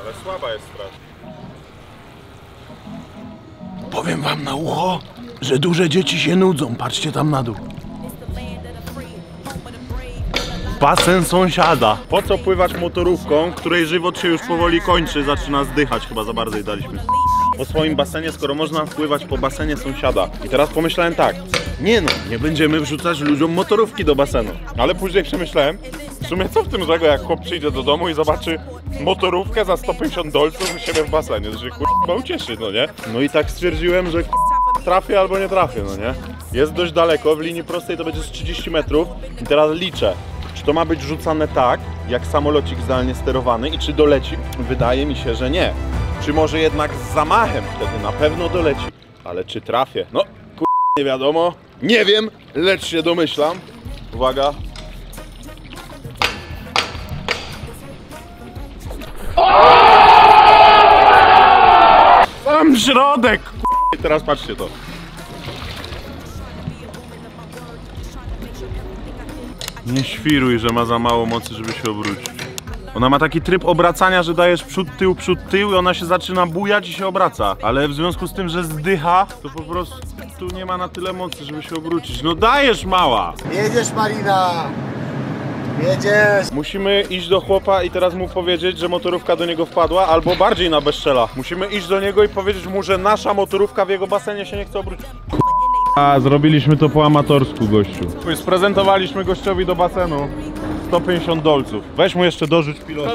Ale słaba jest strasznie. Powiem wam na ucho, że duże dzieci się nudzą. Patrzcie tam na dół. Basen sąsiada. Po co pływać motorówką, której żywot się już powoli kończy, zaczyna zdychać, chyba za bardzo jej daliśmy. Po swoim basenie, skoro można pływać po basenie sąsiada. I teraz pomyślałem tak, nie będziemy wrzucać ludziom motorówki do basenu. Ale później przemyślałem, w sumie co w tym złego, jak chłop przyjdzie do domu i zobaczy motorówkę za 150 dolców u siebie w basenie, to się chyba ucieszy, no nie? No i tak stwierdziłem, że trafię albo nie trafię, no nie? Jest dość daleko, w linii prostej to będzie z 30 metrów i teraz liczę. Czy to ma być rzucane tak, jak samolocik zdalnie sterowany i czy doleci? Wydaje mi się, że nie. Czy może jednak z zamachem wtedy na pewno doleci. Ale czy trafię? No, nie wiadomo. Nie wiem, lecz się domyślam. Uwaga. Sam środek! I teraz patrzcie to. Nie świruj, że ma za mało mocy, żeby się obrócić. Ona ma taki tryb obracania, że dajesz przód, tył i ona się zaczyna bujać i się obraca. Ale w związku z tym, że zdycha, to po prostu tu nie ma na tyle mocy, żeby się obrócić. No dajesz, mała! Jedziesz, Marina! Jedziesz! Musimy iść do chłopa i teraz mu powiedzieć, że motorówka do niego wpadła, albo bardziej na bezczela. Musimy iść do niego i powiedzieć mu, że nasza motorówka w jego basenie się nie chce obrócić. A, zrobiliśmy to po amatorsku, gościu. Sprezentowaliśmy gościowi do basenu 150 dolców. Weź mu jeszcze dorzuć pilota.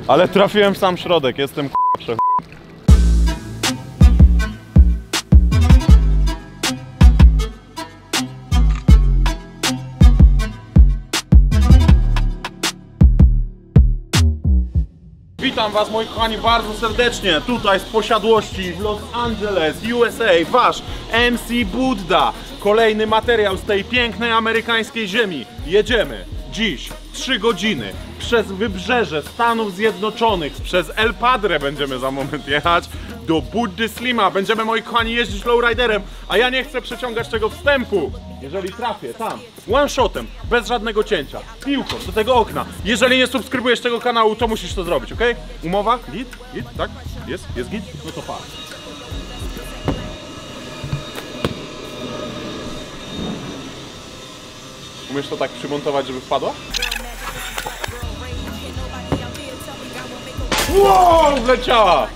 Ale trafiłem w sam środek, jestem k***a. Witam was, moi kochani, bardzo serdecznie tutaj z posiadłości w Los Angeles, USA, wasz MC Budda. Kolejny materiał z tej pięknej amerykańskiej ziemi. Jedziemy dziś 3 godziny przez wybrzeże Stanów Zjednoczonych, przez El Padre będziemy za moment jechać, do Buddy Slima. Będziemy, moi kochani, jeździć lowriderem, a ja nie chcę przeciągać tego wstępu. Jeżeli trafię tam, one shotem, bez żadnego cięcia, piłką do tego okna. Jeżeli nie subskrybujesz tego kanału, to musisz to zrobić, ok? Umowa? Git? Git? Tak? Jest git? No to pa. Umiesz to tak przymontować, żeby wpadła? Wow, wleciała!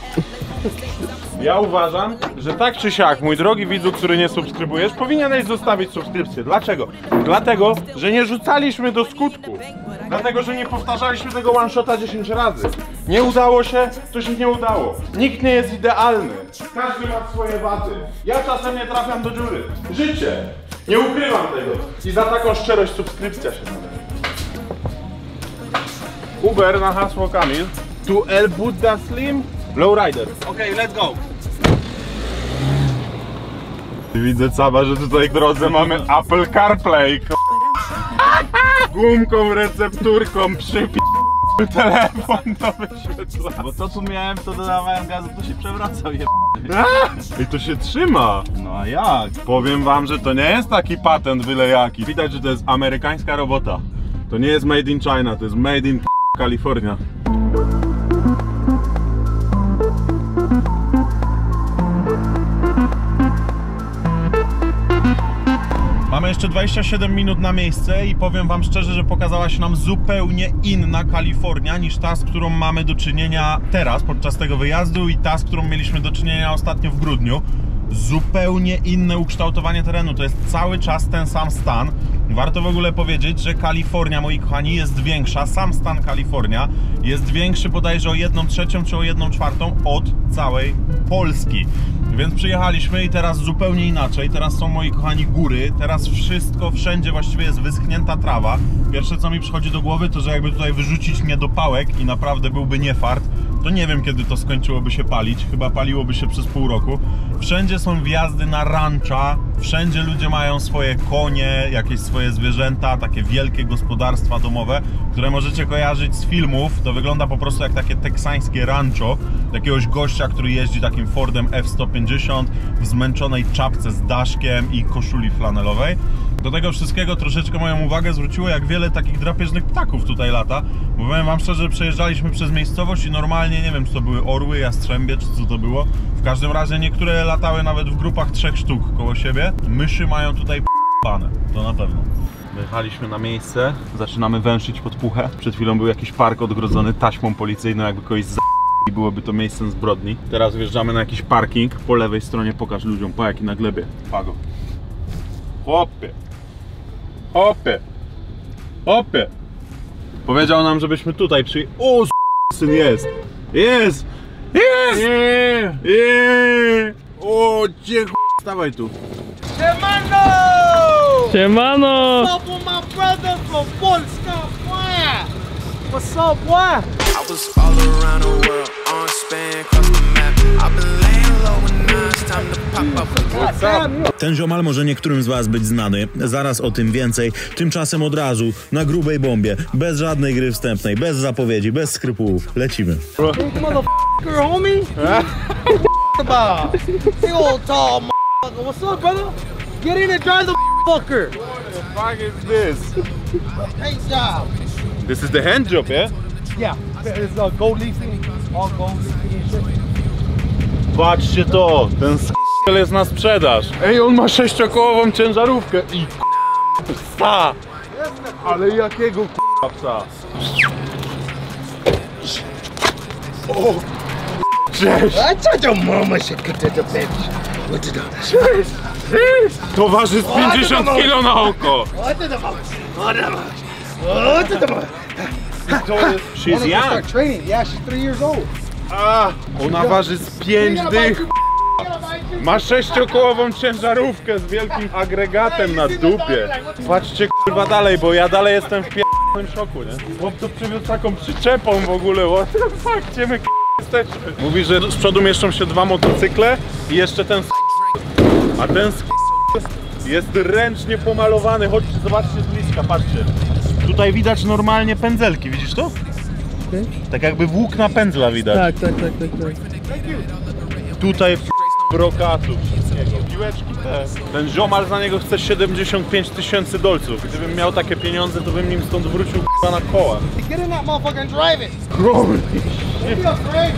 Ja uważam, że tak czy siak, mój drogi widzu, który nie subskrybujesz, powinieneś zostawić subskrypcję. Dlaczego? Dlatego, że nie rzucaliśmy do skutku. Dlatego, że nie powtarzaliśmy tego one-shota 10 razy. Nie udało się, to się nie udało. Nikt nie jest idealny. Każdy ma swoje wady. Ja czasem nie trafiam do dziury. Życie! Nie ukrywam tego. I za taką szczerość subskrypcja się należy. Uber na hasło Kamil. Tu El Budda Slim. Lowrider. Okej, let's go! Widzę, Caba, że tutaj w drodze mamy Apple CarPlay. Gumką, recepturką, telefon do wyświetlania. Bo to tu miałem, to dodawałem gazu, to się przewracał, I to się trzyma. No a jak? Powiem wam, że to nie jest taki patent byle jaki. Widać, że to jest amerykańska robota. To nie jest made in China, to jest made in Kalifornia. Mamy jeszcze 27 minut na miejsce i powiem wam szczerze, że pokazała się nam zupełnie inna Kalifornia niż ta, z którą mamy do czynienia teraz podczas tego wyjazdu i ta, z którą mieliśmy do czynienia ostatnio w grudniu. Zupełnie inne ukształtowanie terenu, to jest cały czas ten sam stan. Warto w ogóle powiedzieć, że Kalifornia, moi kochani, jest większa, sam stan Kalifornia jest większy bodajże o 1/3 czy o 1/4 od całej Polski. Więc przyjechaliśmy i teraz zupełnie inaczej, teraz są, moi kochani, góry, teraz wszystko, wszędzie właściwie jest wyschnięta trawa. Pierwsze, co mi przychodzi do głowy, to że jakby tutaj wyrzucić mnie do pałek i naprawdę byłby niefart, to nie wiem, kiedy to skończyłoby się palić, chyba paliłoby się przez pół roku. Wszędzie są wjazdy na rancha, wszędzie ludzie mają swoje konie, jakieś swoje zwierzęta, takie wielkie gospodarstwa domowe, które możecie kojarzyć z filmów. To wygląda po prostu jak takie teksańskie rancho, jakiegoś gościa, który jeździ takim Fordem F-150 w zmęczonej czapce z daszkiem i koszuli flanelowej. Do tego wszystkiego troszeczkę moją uwagę zwróciło, jak wiele takich drapieżnych ptaków tutaj lata. Bo powiem wam szczerze, że przejeżdżaliśmy przez miejscowość i normalnie, nie wiem, czy to były orły, jastrzębie, czy co to było. W każdym razie niektóre latały nawet w grupach 3 sztuk koło siebie. Myszy mają tutaj p***ane, to na pewno. Wyjechaliśmy na miejsce, zaczynamy węszyć pod puchę. Przed chwilą był jakiś park odgrodzony taśmą policyjną, jakby kogoś i byłoby to miejscem zbrodni. Teraz wjeżdżamy na jakiś parking. Po lewej stronie pokaż ludziom, po jaki na glebie. Pago. Hopie. Hopie. Hopie. Powiedział nam, żebyśmy tutaj przyjechali. O, syn jest. Jest. Jest. Nie. O, cię stawaj tu. Siemano! Siemano! What's up with my brother from Polska, boy? What's up, boy? I was all around the world, on span, across the map. I've been laying low and now it's time to pop up. Ten ziomal może niektórym z was być znany, zaraz o tym więcej, tymczasem od razu, na grubej bombie, bez żadnej gry wstępnej, bez zapowiedzi, bez skrupułów, lecimy. Big motherfucker, homie. About big old tall motherfucker. What's up, brother? Get in and drive the fucker. What the fuck is this? Hey, job. This is the hand job, yeah? Yeah, it's gold leafing, all gold leafing and shit. Patrzcie to, ten s***el jest na sprzedaż. Ej, on ma 6-kołową ciężarówkę i psa. Ale jakiego psa? O, cześć. I told your mama she could take the bitch. What you doing? Cześć. Towarzysz 50 kilo na oko. What the fuck? What the fuck? She's young. Start training. Yeah, she's 3 years old. A, ona waży z 5 dych. Ma 6-kołową ciężarówkę z wielkim agregatem na dupie. Patrzcie kurwa dalej, bo ja dalej jestem w p***nym szoku, nie? Chłop to przywiózł taką przyczepą w ogóle, what the fuck, gdzie my jesteśmy? Mówi, że z przodu mieszczą się 2 motocykle i jeszcze ten a ten jest ręcznie pomalowany. Chodźcie, zobaczcie z bliska, patrzcie. Tutaj widać normalnie pędzelki, widzisz to? Tak jakby włókna pędzla widać. Tak. Tutaj brokatu wszystkiego, piłeczki te. Ten ziomal za niego chce 75 000 dolców. Gdybym miał takie pieniądze, to bym nim stąd wrócił na koła. Get in that motherfucker and drive it. Holy Be afraid.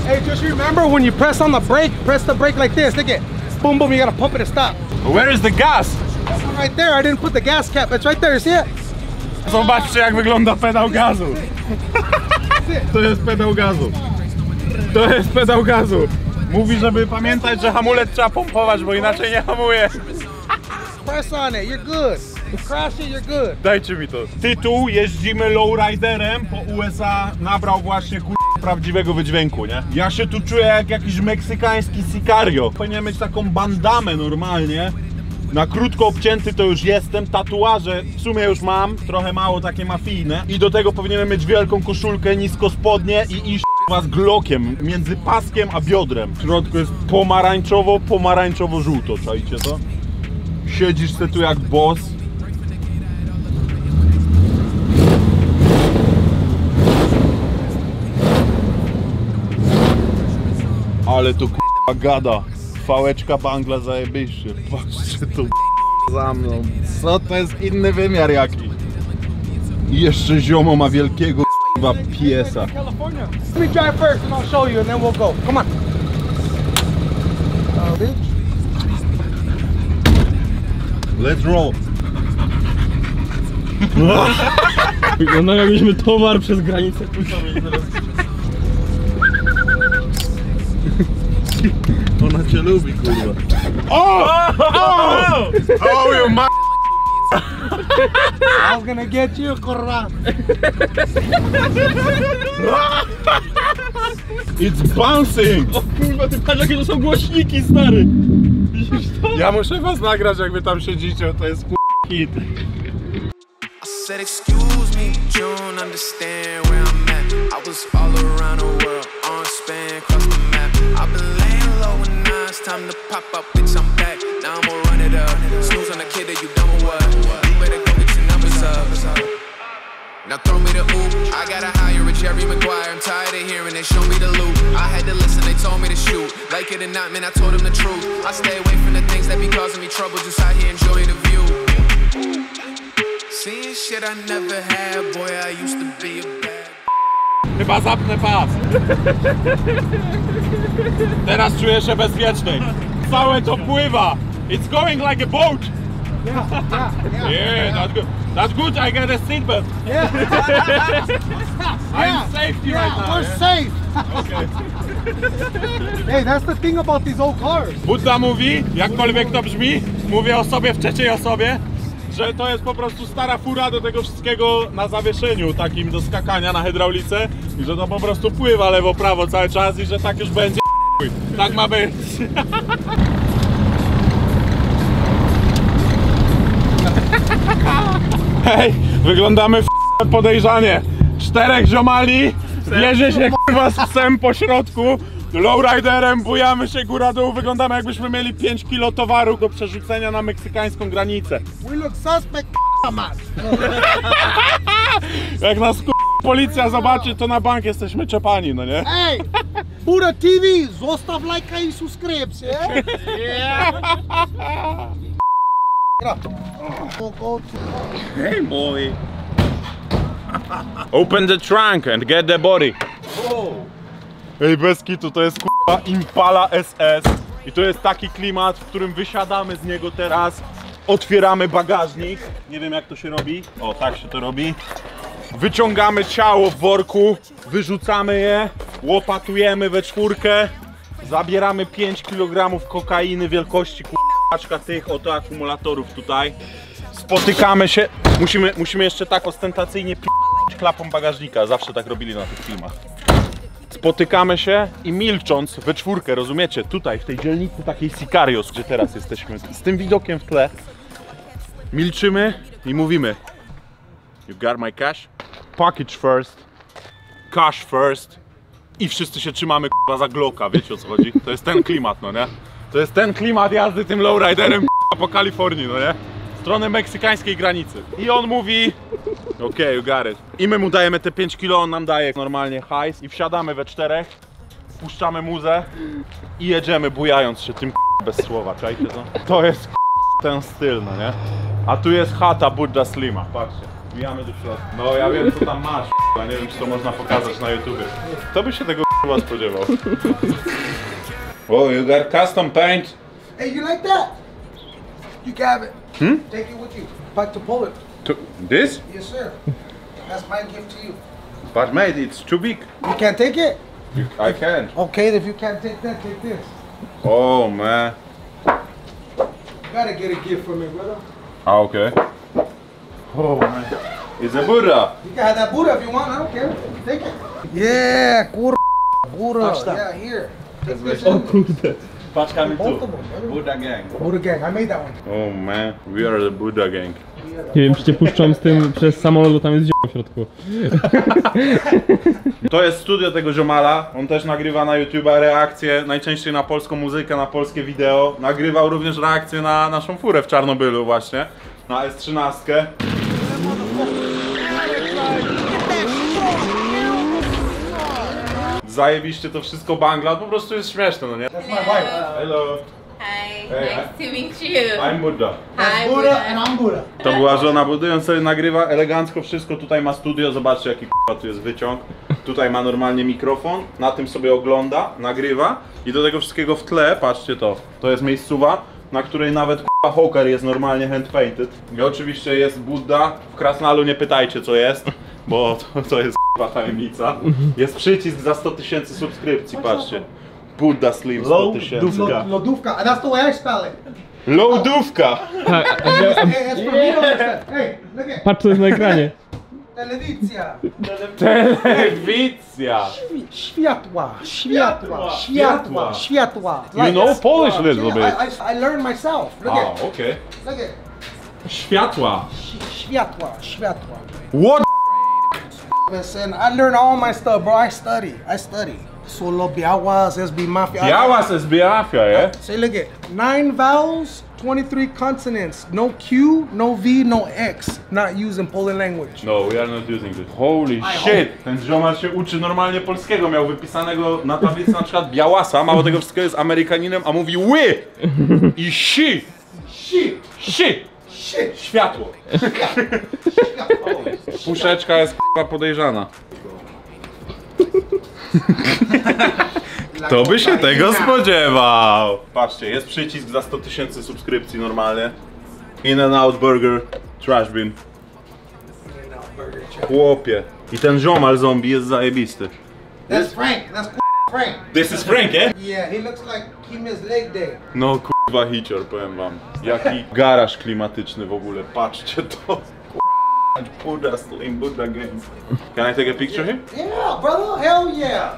Hey, just remember when you press on the brake, press the brake like this. Look it. Boom, boom. You gotta pump it to stop. Where is the gas? That's one right there. I didn't put the gas cap. It's right there. You see it? Zobaczcie, jak wygląda pedał gazu. To jest pedał gazu. To jest pedał gazu. Mówi, żeby pamiętać, że hamulec trzeba pompować, bo inaczej nie hamuje. Press on it. You're good. You crash it, you're good. Dajcie mi to. Tytuł "Jeździmy lowriderem" po USA nabrał właśnie prawdziwego wydźwięku, nie? Ja się tu czuję jak jakiś meksykański sicario. Powinien mieć taką bandamę normalnie. Na krótko obcięty to już jestem, tatuaże w sumie już mam, trochę mało takie mafijne. I do tego powinienem mieć wielką koszulkę, nisko spodnie i iść z glokiem między paskiem a biodrem. W środku jest pomarańczowo-żółto, czajcie to? Siedzisz se tu jak boss. Ale to k***a gada. Fałeczka bangla zajebiście. Patrzcie tu za mną. Co to jest inny wymiar jaki? I jeszcze ziomo ma wielkiego k***a piesa. California. Let me drive first and I'll show you and then we'll go. Come on. Bitch. Let's roll. Wygląda jakbyśmy towar przez granicę puszczali teraz. Ona cię lubi, kurwa. Oh, you ma... I was gonna get you, kurwa. It's bouncing! O kurwa, ty patrz jakie to są głośniki, stary! Widzisz to? Ja muszę was nagrać, jak wy tam siedzicie, to jest hit. I said, excuse me, but you don't understand where I'm at. I was all around the world, on span, across the map. I've been laying low and now it's time to pop up, bitch, I'm back. Now I'ma run it up. Snooze on the kid that you done with what? You better go get your numbers up. Now throw me the oop. I gotta hire a Jerry Maguire. I'm tired of hearing they show me the loot. I had to listen, they told me to shoot. Like it or not, man, I told them the truth. I stay away from the things that be causing me trouble. Just out here enjoying the view. Seeing shit I never had. Boy, I used to be a bad. Chyba zapnę pas. Teraz czuję się bezpieczny. Całe to pływa. It's going like a boat. Yeah, that's good. That's good. I get a seatbelt. Yeah. I'm safety right now. We're safe. Okay. Hey, that's the thing about these old cars. Budda mówi, jakkolwiek to brzmi, mówię o sobie w trzeciej osobie, że to jest po prostu stara fura do tego wszystkiego na zawieszeniu takim do skakania na hydraulice i że to po prostu pływa lewo, prawo cały czas i że tak już będzie. Tak ma być. Hej, wyglądamy podejrzanie. 4 ziomali bierze się kurwa z psem po środku, lowriderem, bujamy się góra dół, wyglądamy jakbyśmy mieli 5 kilo towaru do przerzucenia na meksykańską granicę. We look suspect, man. Jak nas policja zobaczy, to na bank jesteśmy czepani, no nie? Hey, Buddha TV, zostaw lajka i subskrypcję. Hey boy. Open the trunk and get the body. Ej, bez kitu, to jest kurwa Impala SS i to jest taki klimat, w którym wysiadamy z niego teraz, otwieramy bagażnik, nie wiem jak to się robi, o tak się to robi, wyciągamy ciało w worku, wyrzucamy je, łopatujemy we czwórkę, zabieramy 5 kg kokainy wielkości paczka tych oto akumulatorów tutaj, spotykamy się, musimy jeszcze tak ostentacyjnie klapą bagażnika, zawsze tak robili na tych filmach. Spotykamy się i milcząc we czwórkę, rozumiecie, tutaj w tej dzielnicy takiej Sicarios, gdzie teraz jesteśmy, z tym widokiem w tle, milczymy i mówimy: You got my cash? Package first, cash first i wszyscy się trzymamy k***a za Glocka, wiecie o co chodzi? To jest ten klimat, no nie? To jest ten klimat jazdy tym lowriderem k***a po Kalifornii, no nie? W stronę meksykańskiej granicy. I on mówi: Okay, you got it. I my mu dajemy te 5 kilo, on nam daje normalnie hajs i wsiadamy we czterech, puszczamy muzę i jedziemy bujając się tym bez słowa, czajcie to? To jest ten styl, no nie? A tu jest chata Buddha Slima, patrzcie. Wbijamy do środka. No ja wiem co tam masz, ja nie wiem czy to można pokazać na YouTubie. Kto by się tego spodziewał? Oh, you got custom paint? Hey, you like that? You have it. Take it with you. Back to Poland. This? Yes, sir. That's my gift to you. But mate, it's too big. You can't take it? I can't. Okay, if you can't take that, take this. Oh man. You gotta get a gift from me, brother. Ah, okay. Oh man. It's a Buddha. You can have that Buddha if you want, I don't care. Take it. Yeah, Buddha. Yeah, here. Take this O in. kurde. Paczkami Both tu. of them, brother. Buddha gang. Buddha gang, I made that one. Oh man, we are the Buddha gang. Nie wiem, czy cię puszczam z tym przez samolot, bo tam jest w środku. To jest studio tego ziomala, on też nagrywa na YouTube'a reakcje, najczęściej na polską muzykę, na polskie wideo. Nagrywał również reakcję na naszą furę w Czarnobylu właśnie, na S13. Zajebiście to wszystko bangla, po prostu jest śmieszne, no nie? That's my wife. Hello, Hi, Hey, nice to meet you. I'm Buddha. Hi, Buddha and I'm Buddha. To była żona Buddy, on sobie nagrywa elegancko wszystko, tutaj ma studio, zobaczcie jaki k***a tu jest wyciąg. Tutaj ma normalnie mikrofon, na tym sobie ogląda, nagrywa i do tego wszystkiego w tle, patrzcie to jest miejscowa, na której nawet k***a Hawker jest normalnie handpainted. I oczywiście jest Buddha, w Krasnalu nie pytajcie co jest, bo to jest k***a tajemnica. Jest przycisk za 100 000 subskrypcji, patrzcie. Buddha Slim 100 000. Lodówka, and that's the way I spell it. Lodówka! Hey, it's for me to understand. Hey, look at Patrz co jest na ekranie. Telewizja. Telewizja! Światła, światła, światła, światła. You know Polish a little bit. I learned myself. Look at, Okay. look at. Światła. Światła, światła. What? Listen, I learn all my stuff, bro. I study. Solo Biawas, SB Mafia. Białas jest biafia, yeah? Say, look at 9 vowels, 23 consonants. No Q, no V, no X. Not used in Polish language. No, we are not using this. Holy shit! Ten ziomal się uczy normalnie polskiego. Miał wypisanego na tablicy na przykład Białasa. Mało tego wszystkiego jest Amerykaninem, a mówi ły! I si! Si! Światło. Puszeczka jest k***a podejrzana. Kto by się tego spodziewał? Patrzcie, jest przycisk za 100 000 subskrypcji normalnie. In-N-Out Burger, Trash Bin. Chłopie. I ten ziomal zombie jest zajebisty. That's Frank. That's Frank. This is Frank, eh? Yeah, he looks like he missed leg day. No kurwa hicior, powiem wam. Jaki garaż klimatyczny w ogóle, patrzcie to. Buddha Slim, Buddha Games. Can I take a picture here? Yeah, brother. Hell yeah.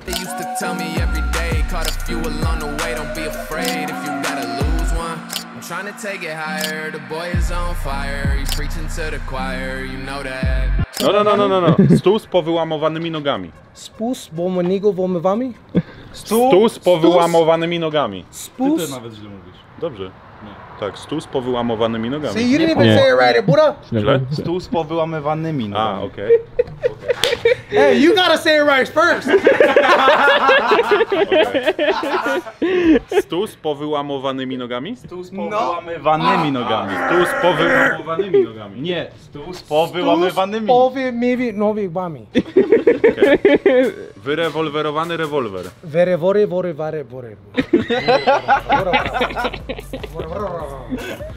They used to tell me every day, caught a few along the way, don't be afraid if you gotta lose one. I'm trying to take it higher, the boy is on fire, he's preaching to the choir, you know that. No. Stół z powyłamowanymi nogami. Spus, bomanigo, womywami? Stół z powyłamowanymi nogami. Spus? Nawet źle mówisz. Dobrze. Tak, stół z powyłamowanymi nogami. See, you didn't even say it right, Buddha. Źle? Stół z powyłamywanymi A, nogami. okej. Hey, you gotta say it right first. Stół z powyłamowanymi nogami? Stół z powyłamywanymi nogami. Stół z powyłamowanymi nogami. Nie, stół z powyłamywanymi. Powie, maybe, no, wami. Wyrewolwerowany rewolwer. Vere, vore, vore, vare, vore.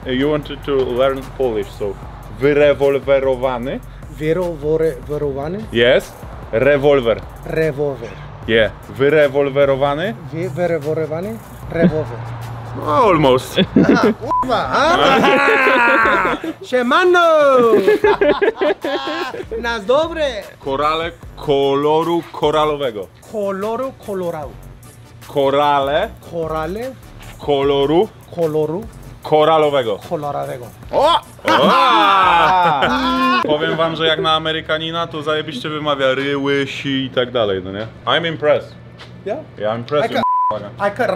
You wanted to learn Polish, so wyrewolwerowany? Vero, vore, verowany. Yes. Rewolwer. Rewolwer. Yeah. Wyrewolwerowany? Vere, vorewany. Rewolwer. Almost. Kurwa, Siemano! Nas dobre! Korale koloru koralowego. Koloru, kolorał. Korale Korale, koloru koloru, koralowego. kolorawego. Powiem wam, że jak na Amerykanina to zajebiście wymawia ryły, si i tak dalej, no nie? I'm impressed. Yeah? Yeah, I'm impressed. I could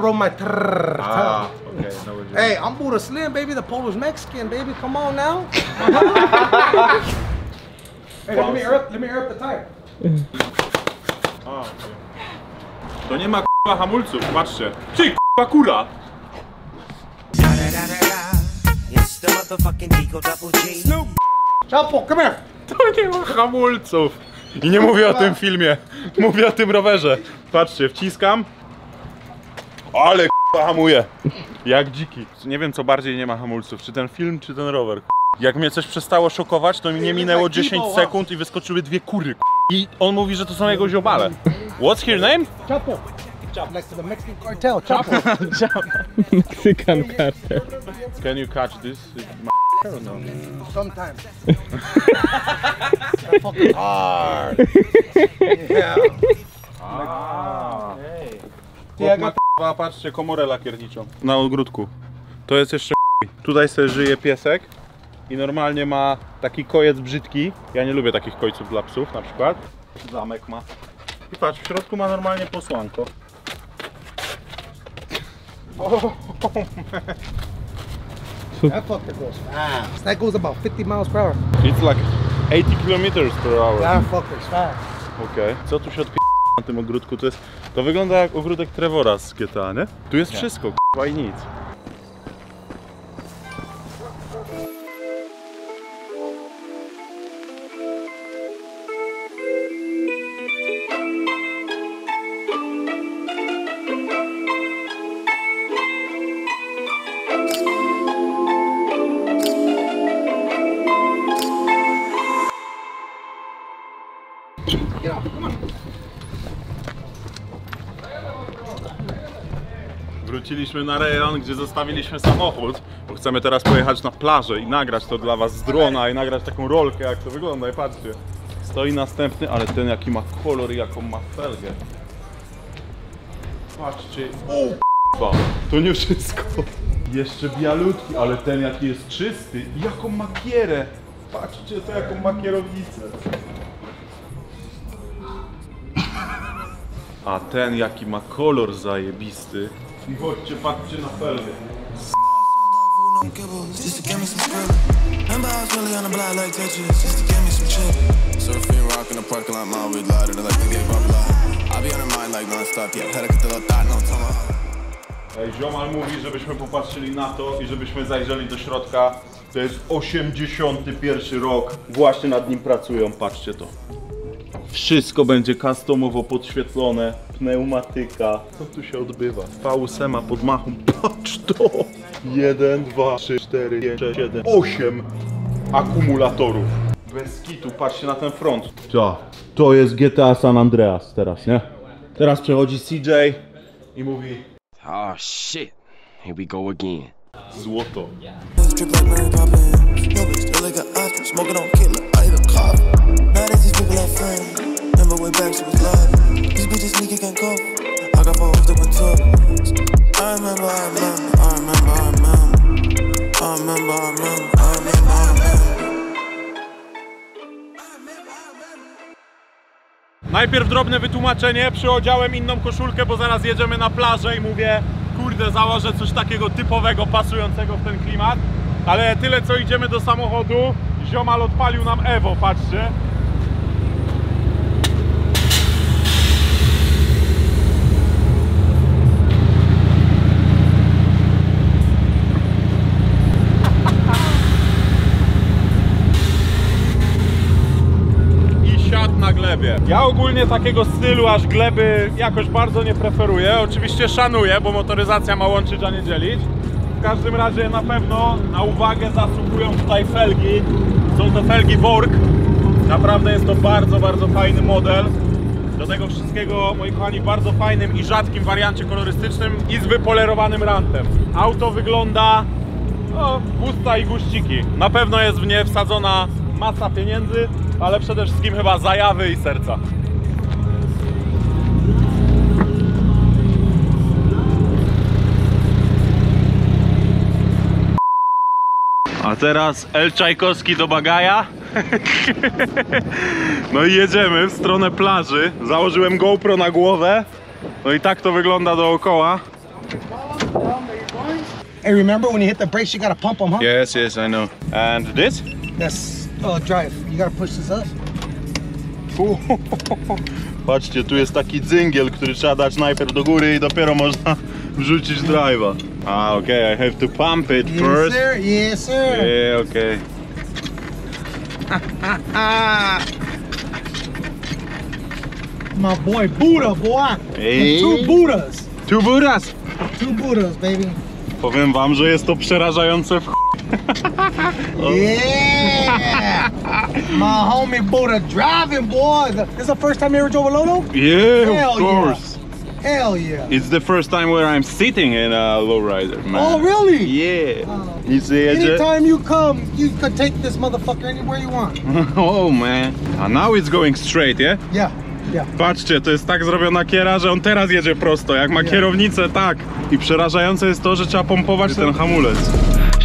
roll my trrr. Ah, okay, no worries. Hey, I'm Buddha Slim, baby, the Polish Mexican, baby. Come on now. Hey, let me air up the tire. A, okay. To nie ma k***a hamulców, patrzcie. Ty k***a kura! Chapo, come here. To nie ma hamulców. I nie mówię o tym filmie, mówię o tym rowerze. Patrzcie, wciskam. Ale k***a hamuje. Jak dziki. Nie wiem co bardziej nie ma hamulców, czy ten film, czy ten rower. Jak mnie coś przestało szokować, to mi nie minęło 10 sekund i wyskoczyły dwie kury. I on mówi, że to są jego ziobale. What's her name? Chapo. Next to the Mexican cartel, Chapo. Mexican cartel. Can you catch this? Sometimes. Fucking hard. Yeah. A patrzcie, komorę lakierniczą na ogródku. To jest jeszcze tutaj sobie żyje piesek i normalnie ma taki kojec brzydki. Ja nie lubię takich kojców dla psów na przykład. Zamek ma. I patrz, w środku ma normalnie posłanko. That fucker goes fast. That goes about 50 miles per hour. It's like 80 km per hour. That fucker's fast. Okej. Co tu się odpi... na tym ogródku? To wygląda jak ogródek Trevora z GTA, nie? Tu jest wszystko, k***a i nic. Wróciliśmy na rejon, gdzie zostawiliśmy samochód, bo chcemy teraz pojechać na plażę i nagrać to dla was z drona i nagrać taką rolkę, jak to wygląda. I patrzcie, stoi następny, ale ten jaki ma kolor i jaką ma felgę. Patrzcie, o to nie wszystko. Jeszcze bialutki, ale ten jaki jest czysty i jaką ma kierę. Patrzcie to jaką ma kierownicę. A ten jaki ma kolor zajebisty. I chodźcie, patrzcie na felgę. No kibbles, just to give me some script. Remember I was really on the block like Tetris, just to give me some chip. Surfing, rockin' the parking lot, my weed lighter, like the gay bubble. I be on her mind like non-stop, yeah. Had to get the little thought, no time. Ej, ziomal mówi, żebyśmy popatrzyli na to i żebyśmy zajrzeli do środka. To jest 81 rok. Właśnie nad nim pracują, patrzcie to. Wszystko będzie customowo podświetlone. Pneumatyka. Co tu się odbywa? V8 pod machą. Patrz to! 1, 2, 3, 4, 5, 6, 7, 8 akumulatorów. Bez kitu, patrzcie na ten front. To jest GTA San Andreas teraz, nie? Teraz przechodzi CJ i mówi: oh shit, here we go again. Złoto. Drip like Mary Poppins. No bitch, still like a ostrich. Smoking on killer, I even cough. Now that these people are friends. Remember way back, she was love. These bitches sneaky can't cope. I got balls that went tough. I remember, I remember, I remember, I remember. I remember, I remember, I remember, I remember. Najpierw drobne wytłumaczenie. Przyodziałem inną koszulkę, bo zaraz jedziemy na plażę i mówię: kurde, założę coś takiego typowego, pasującego w ten klimat. Ale tyle co idziemy do samochodu, ziomal odpalił nam Evo, patrzcie. I siadł na glebie. Ja ogólnie takiego stylu aż gleby jakoś bardzo nie preferuję. Oczywiście szanuję, bo motoryzacja ma łączyć, a nie dzielić. W każdym razie na pewno na uwagę zasługują tutaj felgi. Są to felgi Work. Naprawdę jest to bardzo, bardzo fajny model. Do tego wszystkiego, moi kochani, w bardzo fajnym i rzadkim wariancie kolorystycznym i z wypolerowanym rantem. Auto wygląda, no, pusta i guściki. Na pewno jest w nie wsadzona masa pieniędzy, ale przede wszystkim chyba zajawy i serca. A teraz El Czajkowski do Bagaja. No i jedziemy w stronę plaży. Założyłem GoPro na głowę. No i tak to wygląda dookoła. Hey, remember when you hit the brakes, you gotta pump them, huh? Yes, yes, I know. And this? That's drive. You gotta push this up. Patrzcie, tu jest taki dzyngiel, który trzeba dać najpierw do góry i dopiero można wrzucić drive'a. Ah, okay, I have to pump it first. Yes, sir. Yes, sir. Yeah, okay. My boy Buddha, boy. Hey. Two Buddhas. Two Buddhas. Two Buddhas, baby. Powiem wam, że jest to przerażające w Yeah! My homie Buddha driving, boy. This is the first time you ever drove a Lolo? Yeah, Hell of course. Yeah. Hell yeah. It's the first time where I'm sitting in a lowrider, man. Oh, really? Yeah. Oh. Nic nie jedzie? Anytime you come, you could take this motherfucker anywhere you want. Oh, man. And now it's going straight, yeah? Yeah, yeah. Patrzcie, to jest tak zrobiona kiera, że on teraz jedzie prosto. Jak ma kierownicę, tak. I przerażające jest to, że trzeba pompować ten hamulec.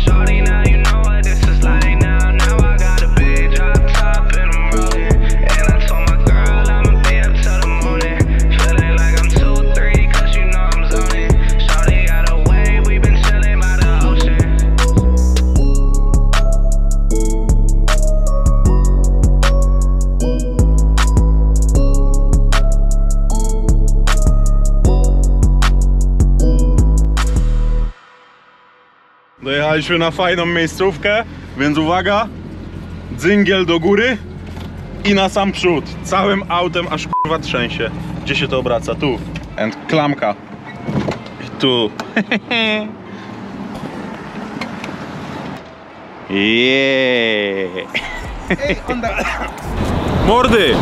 Shawty, now you know what this is like now. Now I got a big drop top and I'm rolling. And I told my girl I'ma be up till the morning. Feeling like I'm 2-3 cause you know I'm zoning. Shawty got away, we been chilling by the ocean. Dojechaliśmy na fajną miejscówkę, więc uwaga, dzyngiel do góry i na sam przód. Całym autem aż kurwa trzęsie. Gdzie się to obraca? Tu. And klamka. I tu. Yeah. Mordy!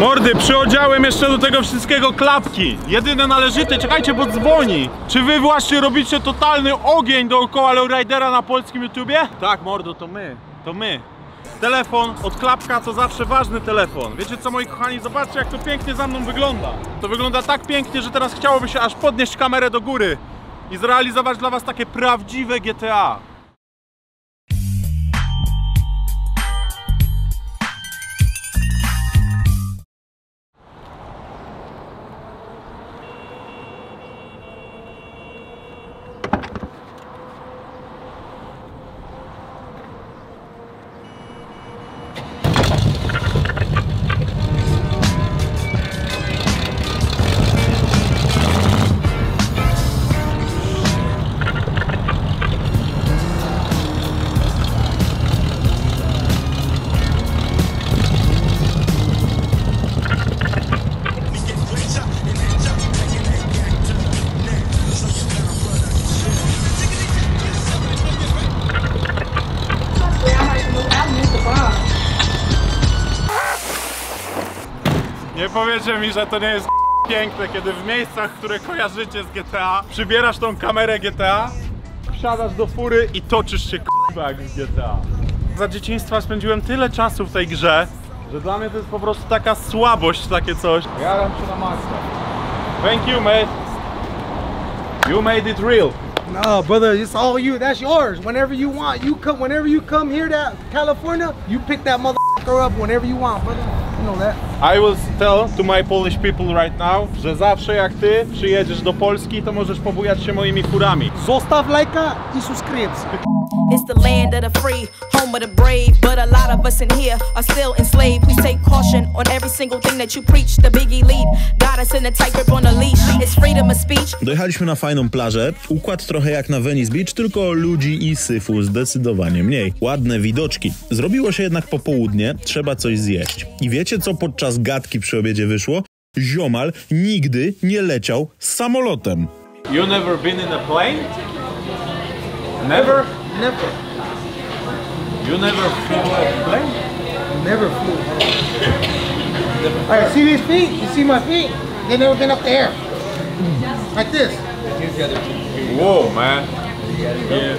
Mordy, przyodziałem jeszcze do tego wszystkiego klapki. Jedyne należyte, czekajcie, bo dzwoni. Czy wy właśnie robicie totalny ogień dookoła lowridera na polskim YouTubie? Tak, mordo, to my. To my. Telefon od klapka to zawsze ważny telefon. Wiecie co, moi kochani, zobaczcie jak to pięknie za mną wygląda. To wygląda tak pięknie, że teraz chciałoby się aż podnieść kamerę do góry i zrealizować dla was takie prawdziwe GTA. Nie powiecie mi, że to nie jest piękne, kiedy w miejscach, które kojarzycie z GTA, przybierasz tą kamerę GTA, wsiadasz do fury i toczysz się k***a jak z GTA. Za dzieciństwa spędziłem tyle czasu w tej grze, że dla mnie to jest po prostu taka słabość, takie coś. Jaram się na maksa. Thank you, mate. You made it real. No, brother, it's all you. That's yours. Whenever you want, you come. Whenever you come here to California, you pick that motherfucker up whenever you want, brother. You know that. I will tell to my Polish people right now, że zawsze jak ty przyjedziesz do Polski, to możesz pobujać się moimi furami. Zostaw lajka i subskrypcję. It's the land of the free, home of the brave. But a lot of us in here are still enslaved. Please take caution on every single thing that you preach. The biggie lead, got us in a tight grip on the leash. It's freedom of speech. Dojechaliśmy na fajną plażę. Układ trochę jak na Venice Beach, tylko ludzi i syfu zdecydowanie mniej. Ładne widoczki. Zrobiło się jednak popołudnie, trzeba coś zjeść. I wiecie co podczas gadki przy obiedzie wyszło? Ziomal nigdy nie leciał z samolotem. You never been in a plane? Never? Never. You never flew a plane? Never flew. Alright, see these feet? You see my feet? They never been up there. Like this. Whoa, man. Yeah.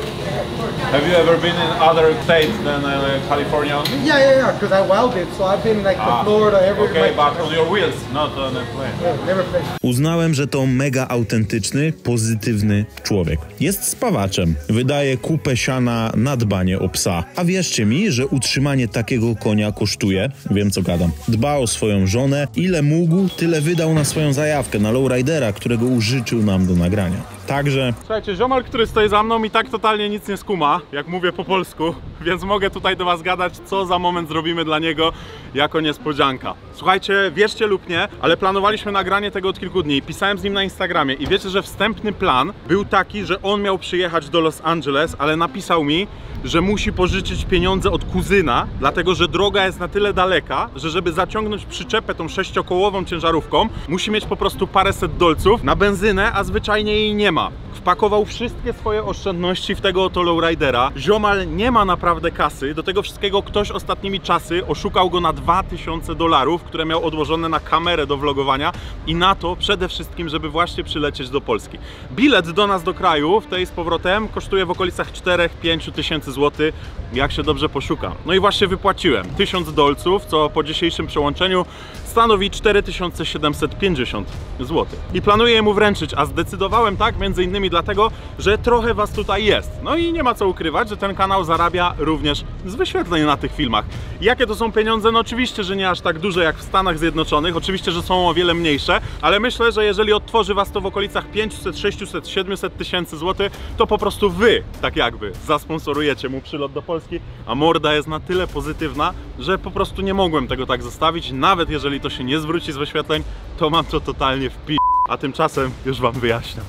Have you ever been in other states than California only? Yeah, because I welded, so I've been like to Florida, everywhere. Okay, but on your wheels, not on a plane. Yeah, never been. Uznałem, że to mega autentyczny, pozytywny człowiek. Jest spawaczem. Wydaje kupę siana na dbanie o psa. A wierzcie mi, że utrzymanie takiego konia kosztuje, wiem co gadam, dba o swoją żonę, ile mógł, tyle wydał na swoją zajawkę, na lowridera, którego użyczył nam do nagrania. Także... Słuchajcie, ziomal, który stoi za mną i tak totalnie nic nie skuma, jak mówię po polsku, więc mogę tutaj do was gadać, co za moment zrobimy dla niego jako niespodzianka. Słuchajcie, wierzcie lub nie, ale planowaliśmy nagranie tego od kilku dni. Pisałem z nim na Instagramie i wiecie, że wstępny plan był taki, że on miał przyjechać do Los Angeles, ale napisał mi, że musi pożyczyć pieniądze od kuzyna, dlatego że droga jest na tyle daleka, że żeby zaciągnąć przyczepę tą 6-kołową ciężarówką, musi mieć po prostu paręset dolców na benzynę, a zwyczajnie jej nie ma. Wpakował wszystkie swoje oszczędności w tego oto lowridera. Ziomal nie ma naprawdę kasy. Do tego wszystkiego ktoś ostatnimi czasy oszukał go na $2000, które miał odłożone na kamerę do vlogowania i na to przede wszystkim, żeby właśnie przylecieć do Polski. Bilet do nas do kraju w tej z powrotem kosztuje w okolicach 4-5 tysięcy złotych, jak się dobrze poszuka. No i właśnie wypłaciłem $1000, co po dzisiejszym przełączeniu stanowi 4750 zł. I planuję mu wręczyć, a zdecydowałem tak między innymi dlatego, że trochę was tutaj jest. No i nie ma co ukrywać, że ten kanał zarabia również z wyświetleń na tych filmach. Jakie to są pieniądze? No oczywiście, że nie aż tak duże jak w Stanach Zjednoczonych, oczywiście, że są o wiele mniejsze, ale myślę, że jeżeli odtworzy was to w okolicach 500, 600, 700 tysięcy złotych, to po prostu wy, tak jakby, zasponsorujecie mu przylot do Polski, a morda jest na tyle pozytywna, że po prostu nie mogłem tego tak zostawić, nawet jeżeli to się nie zwróci z wyświetleń, to mam to totalnie w pi... A tymczasem już wam wyjaśniam.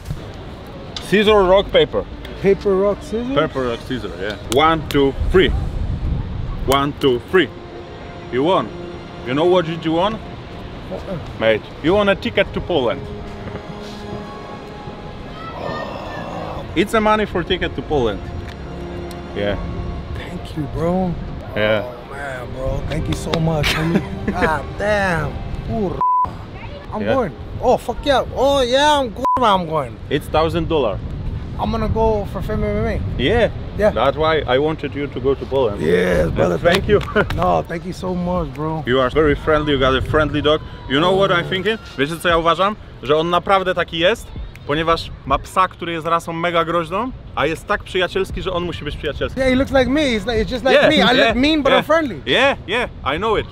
Scissor, rock, paper. Paper, rock, scissors? Paper, rock, scissor, yeah. 1, 2, 3. 1, 2, 3. You won. You know what did you won? Mate, you won a ticket to Poland. It's a money for ticket to Poland. Yeah. Thank you, bro. Yeah. Man, bro, thank you so much, homie. God damn. Ooh, I'm Yeah. going. Oh, fuck yeah. Oh, yeah, I'm going. It's $1000. I'm gonna go for Fame MMA. Yeah. Yeah. That's why I wanted you to go to Poland. Yes, brother. Thank you. No, thank you so much, bro. You are very friendly, you got a friendly dog. You know what I'm thinking? Wiecie co ja uważam? Że on naprawdę taki jest, ponieważ ma psa, który jest rasą mega groźną, a jest tak przyjacielski, że on musi być przyjacielski. Yeah, he looks like me. It's just like me. I look mean, but I'm friendly. Yeah, I know it.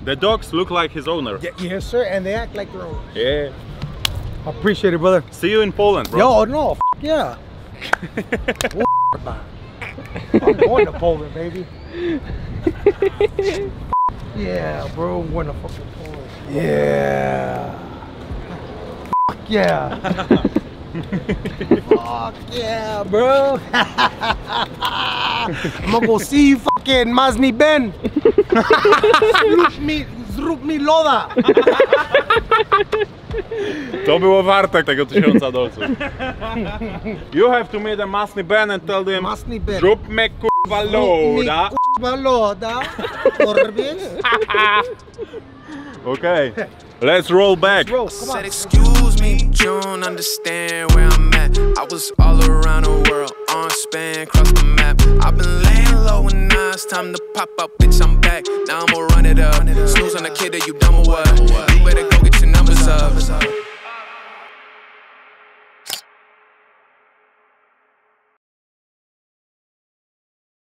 The dogs look like his owner. Yes, sir, and they act like their own. Yeah. I appreciate it, brother. See you in Poland, bro. Yo, no, yeah. I'm going to Poland, baby. Yeah, bro, I'm going to fucking Poland. Yeah. Yeah. Fuck yeah, bro. I'm gonna go see fucking Mazni Ben. Zrób mi loda. To było warte tego $1000. You have to meet a Masny Ben and tell them Masny Ben. Zrób me kurwa loda. Kurwa loda. Orbies. Okay. Let's roll back. Bro, I come said, on. excuse me, but you don't understand where I'm at. I was all around the world, on span, cross the map. I've been laying low and now it's time to pop up, bitch, I'm back. Now I'ma run it up. Snooze on the kid that you dumb or what? You better go get your numbers up.